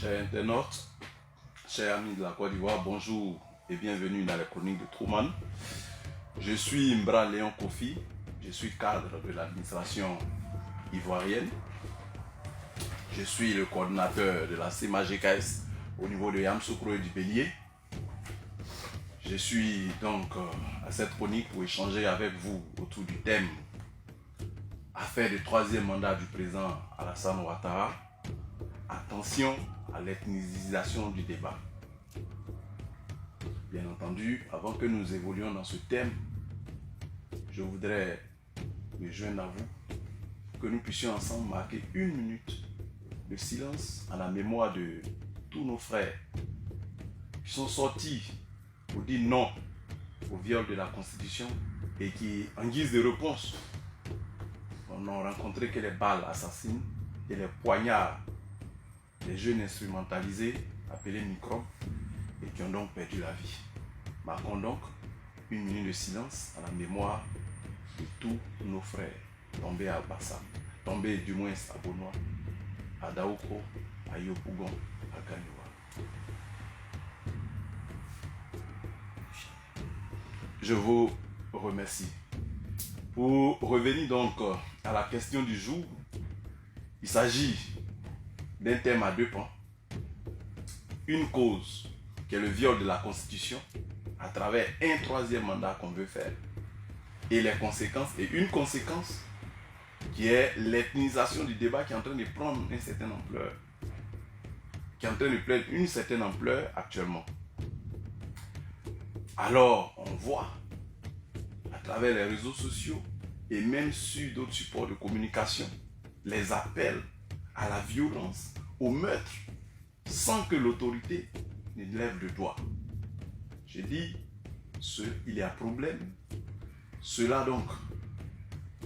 Chers internautes, chers amis de la Côte d'Ivoire, bonjour et bienvenue dans les chroniques de Truman. Je suis Mbra Léon Kofi, je suis cadre de l'administration ivoirienne. Je suis le coordinateur de la CMA-GKS au niveau de Yamoussoukro et du Bélier. Je suis donc à cette chronique pour échanger avec vous autour du thème affaire du troisième mandat du président Alassane Ouattara. Attention à l'ethnicisation du débat. Bien entendu, avant que nous évoluions dans ce thème, je voudrais me joindre à vous pour que nous puissions ensemble marquer 1 minute de silence à la mémoire de tous nos frères qui sont sortis pour dire non au viol de la Constitution et qui, en guise de réponse, n'ont rencontré que les balles assassines et les poignards des jeunes instrumentalisés appelés microbes et qui ont donc perdu la vie. Marquons donc 1 minute de silence à la mémoire de tous nos frères tombés à Bassam, tombés du moins à Bonois, à Daoukro, à Yopougon, à Kanywa. Je vous remercie. Pour revenir donc à la question du jour, il s'agit d'un thème à 2 pans. Une cause qui est le viol de la Constitution à travers un 3e mandat qu'on veut faire et les conséquences, et une conséquence qui est l'ethnisation du débat qui est en train de prendre une certaine ampleur, qui est en train de prendre une certaine ampleur actuellement. Alors on voit à travers les réseaux sociaux et même sur d'autres supports de communication les appels à la violence, au meurtre, sans que l'autorité ne lève le doigt. J'ai dit, il y a problème. Cela donc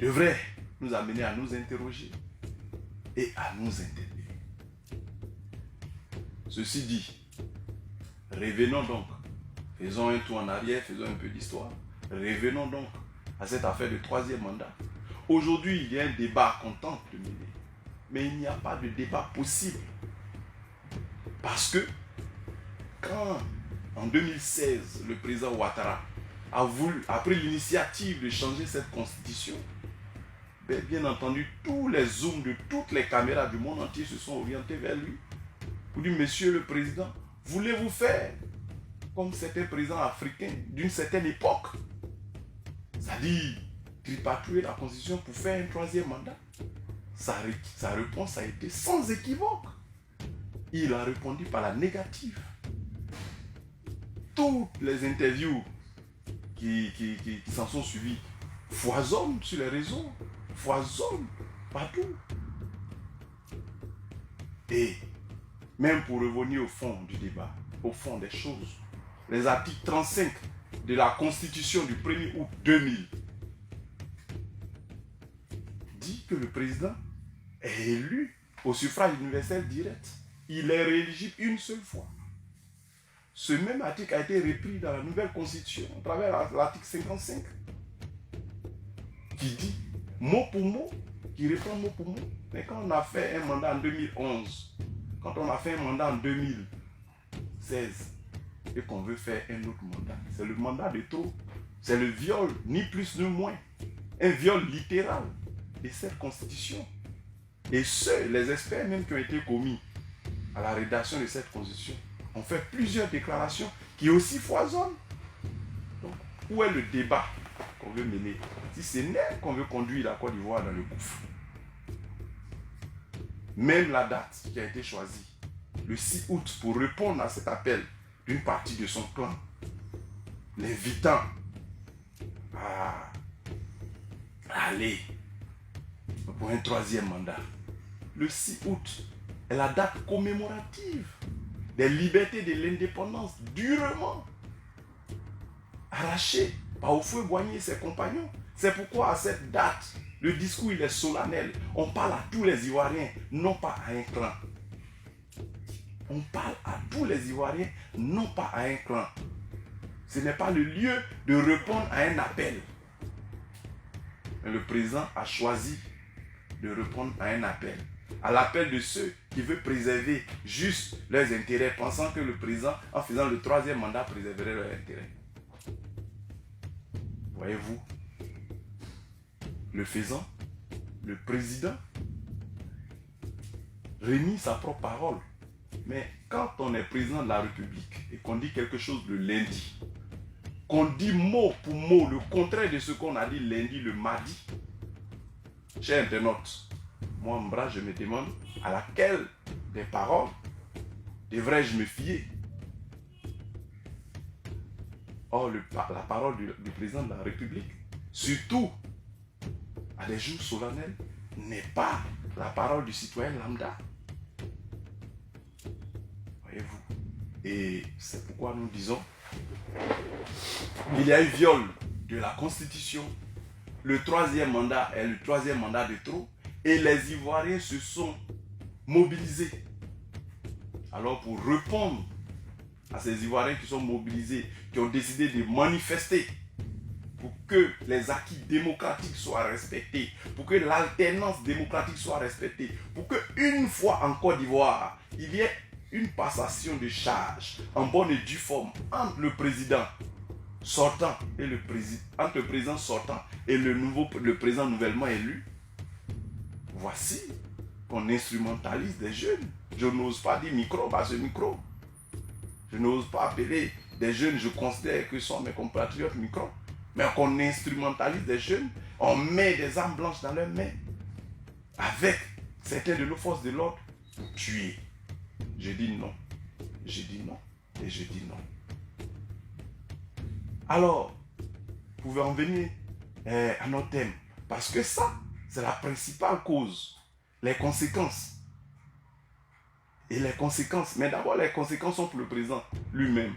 devrait nous amener à nous interroger et à nous interpeller. Ceci dit, revenons donc, faisons un tour en arrière, faisons un peu d'histoire, revenons donc à cette affaire de 3e mandat. Aujourd'hui, il y a un débat qu'on tente de mener. Mais il n'y a pas de débat possible. Parce que quand en 2016, le président Ouattara a pris l'initiative de changer cette constitution, bien entendu, tous les zooms de toutes les caméras du monde entier se sont orientés vers lui. Pour dire, monsieur le président, voulez-vous faire comme certains présidents africains d'une certaine époque? C'est-à-dire, tripatouiller la constitution pour faire un 3e mandat? Sa réponse a été sans équivoque. Il a répondu par la négative. Toutes les interviews qui s'en sont suivies foisonnent sur les réseaux, foisonnent partout. Et même pour revenir au fond du débat, au fond des choses, les articles 35 de la Constitution du 1er août 2000 dit que le président est élu au suffrage universel direct. Il est rééligible une seule fois. Ce même article a été repris dans la nouvelle constitution à travers l'article 55 qui dit mot pour mot, qui reprend mot pour mot. Mais quand on a fait un mandat en 2011, quand on a fait un mandat en 2016 et qu'on veut faire un autre mandat, c'est le mandat de trop. C'est le viol, ni plus ni moins. Un viol littéral de cette constitution. Et les experts même qui ont été commis à la rédaction de cette constitution ont fait plusieurs déclarations qui aussi foisonnent. Donc, où est le débat qu'on veut mener? Si c'est n'est qu'on veut conduire la Côte d'Ivoire dans le gouffre. Même la date qui a été choisie, le 6 août, pour répondre à cet appel d'une partie de son clan, l'invitant à aller pour un 3e mandat. Le 6 août est la date commémorative des libertés de l'indépendance durement arrachée par Houphouët-Boigny et ses compagnons. C'est pourquoi à cette date, le discours il est solennel. On parle à tous les Ivoiriens, non pas à un clan. On parle à tous les Ivoiriens, non pas à un clan. Ce n'est pas le lieu de répondre à un appel. Mais le président a choisi de répondre à un appel à l'appel de ceux qui veulent préserver juste leurs intérêts, pensant que le président, en faisant le troisième mandat, préserverait leurs intérêts. Voyez-vous, le faisant, le président renie sa propre parole. Mais quand on est président de la République et qu'on dit quelque chose le lundi, qu'on dit mot pour mot le contraire de ce qu'on a dit lundi, le mardi, chers internautes, moi, Mbra, je me demande à laquelle des paroles devrais-je me fier. Or, la parole du président de la République, surtout à des jours solennels, n'est pas la parole du citoyen lambda. Voyez-vous. Et c'est pourquoi nous disons qu'il y a eu viol de la Constitution. Le troisième mandat est le troisième mandat de trop. Et les Ivoiriens se sont mobilisés. Alors pour répondre à ces Ivoiriens qui sont mobilisés, qui ont décidé de manifester pour que les acquis démocratiques soient respectés, pour que l'alternance démocratique soit respectée, pour qu'une fois en Côte d'Ivoire, il y ait une passation de charges en bonne et due forme entre le président sortant et le président sortant et le président nouvellement élu. Voici qu'on instrumentalise des jeunes. Je n'ose pas dire micro à ce micro. Je n'ose pas appeler des jeunes, je considère que ce sont mes compatriotes micro. Mais qu'on instrumentalise des jeunes, on met des armes blanches dans leurs mains avec certaines de nos forces de l'ordre pour tuer. Je dis non. Je dis non. Et je dis non. Alors, vous pouvez en venir à notre thème. Parce que ça, c'est la principale cause. Les conséquences. Et les conséquences. Mais d'abord, les conséquences sont pour le président lui-même.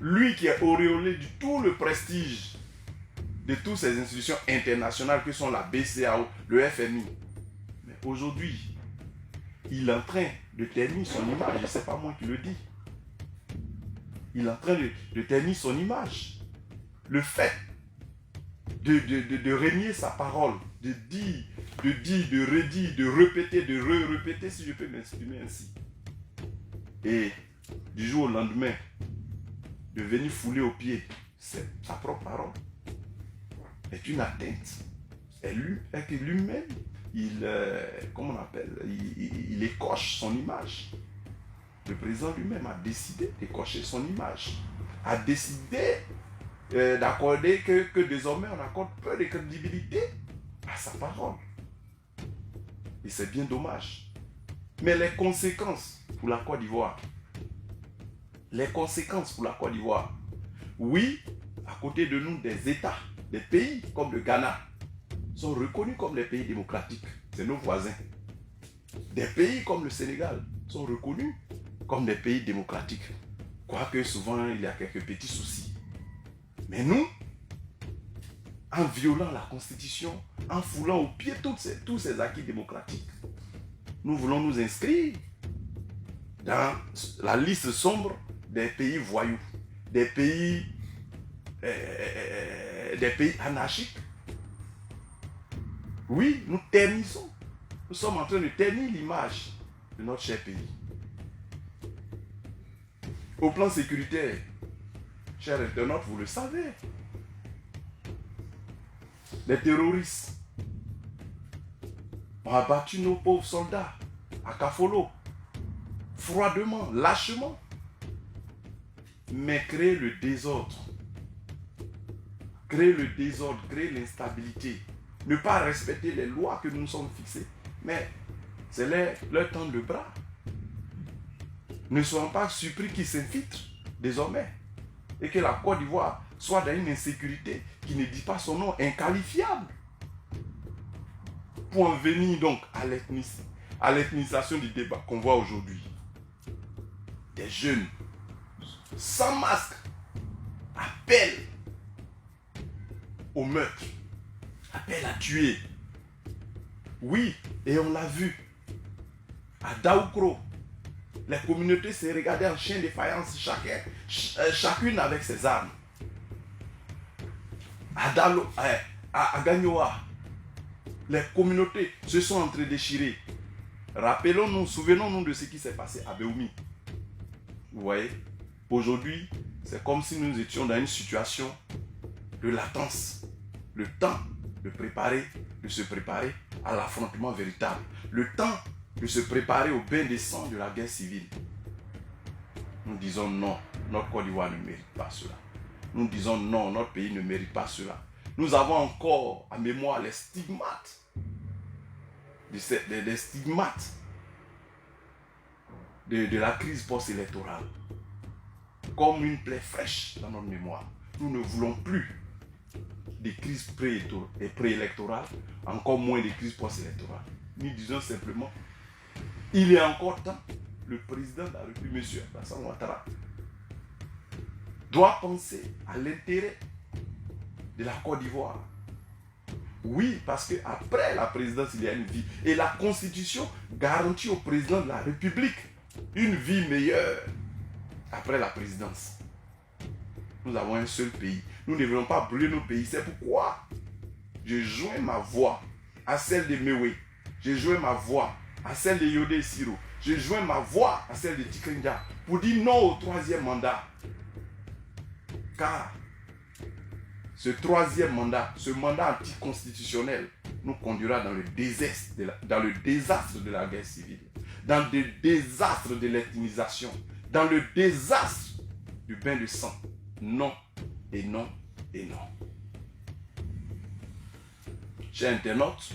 Lui qui est auréolé de tout le prestige de toutes ces institutions internationales que sont la BCAO, le FMI. Mais aujourd'hui, il est en train de ternir son image. Et ce n'est pas moi qui le dis. Il est en train de ternir son image. Le fait de renier sa parole, de dire, de redire, de répéter, si je peux m'exprimer ainsi. Et du jour au lendemain, de venir fouler aux pieds sa propre parole est une atteinte. Et lui-même, comment on appelle, il écorche son image. Le président lui-même a décidé d'écorcher son image, a décidé d'accorder que désormais on accorde peu de crédibilité à sa parole. Et c'est bien dommage. Mais les conséquences pour la Côte d'Ivoire, oui, à côté de nous, des États, des pays comme le Ghana sont reconnus comme les pays démocratiques. C'est nos voisins. Des pays comme le Sénégal sont reconnus comme des pays démocratiques. Quoique souvent il y a quelques petits soucis. Mais nous, en violant la Constitution, en foulant au pied tous ces acquis démocratiques, nous voulons nous inscrire dans la liste sombre des pays voyous, des pays anarchiques. Oui, nous ternissons. Nous sommes en train de ternir l'image de notre cher pays. Au plan sécuritaire, chers internautes, vous le savez, les terroristes ont abattu nos pauvres soldats à Kafolo, froidement, lâchement, mais créer le désordre, créer l'instabilité, ne pas respecter les lois que nous nous sommes fixées, mais c'est leur tendre le bras. Ne soyons pas surpris qu'ils s'infiltrent désormais et que la Côte d'Ivoire soit dans une insécurité qui ne dit pas son nom, inqualifiable. Pour en venir donc à l'ethnisation du débat qu'on voit aujourd'hui. Des jeunes sans masque appellent au meurtre, appellent à tuer. Oui, et on l'a vu à Daoukro. Les communautés se regardaient en chien de faïence, chacune avec ses armes. À Gagnoa, les communautés se sont entredéchirées. Rappelons-nous, souvenons-nous de ce qui s'est passé à Béoumi. Vous voyez, aujourd'hui, c'est comme si nous étions dans une situation de latence. Le temps de se préparer à l'affrontement véritable. Le temps de se préparer au bain des sangs de la guerre civile. Nous disons non, notre Côte d'Ivoire ne mérite pas cela. Nous disons non, notre pays ne mérite pas cela. Nous avons encore en mémoire les stigmates, des stigmates de la crise post-électorale. Comme une plaie fraîche dans notre mémoire. Nous ne voulons plus des crises préélectorales, encore moins des crises post-électorales. Nous disons simplement, il est encore temps, le président de la République, M. Alassane Ouattara, doit penser à l'intérêt de la Côte d'Ivoire. Oui, parce qu'après la présidence, il y a une vie. Et la Constitution garantit au président de la République une vie meilleure après la présidence. Nous avons un seul pays. Nous ne devons pas brûler nos pays. C'est pourquoi je joins ma voix à celle de Mewe. Je joins ma voix à celle de Yodé Siro. Je joins ma voix à celle de Tikrinja pour dire non au troisième mandat. Car ce troisième mandat, ce mandat anticonstitutionnel, nous conduira dans le désastre de la guerre civile, dans le désastre de l'ethnisation, dans le désastre du bain de sang. Non, et non, et non. Chers internautes,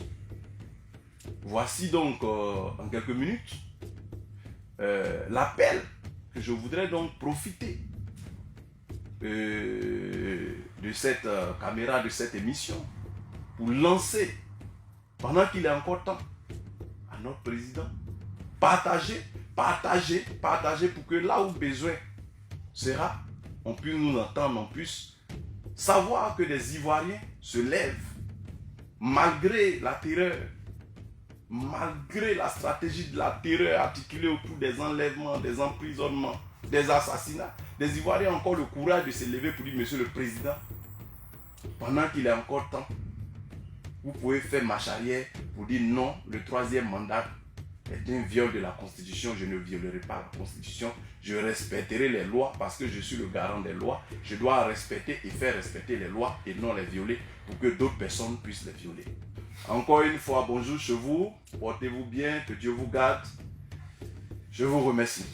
voici donc en quelques minutes l'appel que je voudrais donc profiter de cette caméra, de cette émission, pour lancer, pendant qu'il est encore temps, à notre président, partager pour que là où besoin sera, on puisse nous entendre, on puisse savoir que des Ivoiriens se lèvent malgré la terreur, malgré la stratégie de la terreur articulée autour des enlèvements, des emprisonnements, des assassinats. Des Ivoiriens ont encore le courage de se lever pour dire, Monsieur le Président, pendant qu'il est encore temps, vous pouvez faire marche arrière pour dire non, le troisième mandat est un viol de la Constitution. Je ne violerai pas la Constitution. Je respecterai les lois parce que je suis le garant des lois. Je dois respecter et faire respecter les lois et non les violer pour que d'autres personnes puissent les violer. Encore une fois, bonjour chez vous. Portez-vous bien. Que Dieu vous garde. Je vous remercie.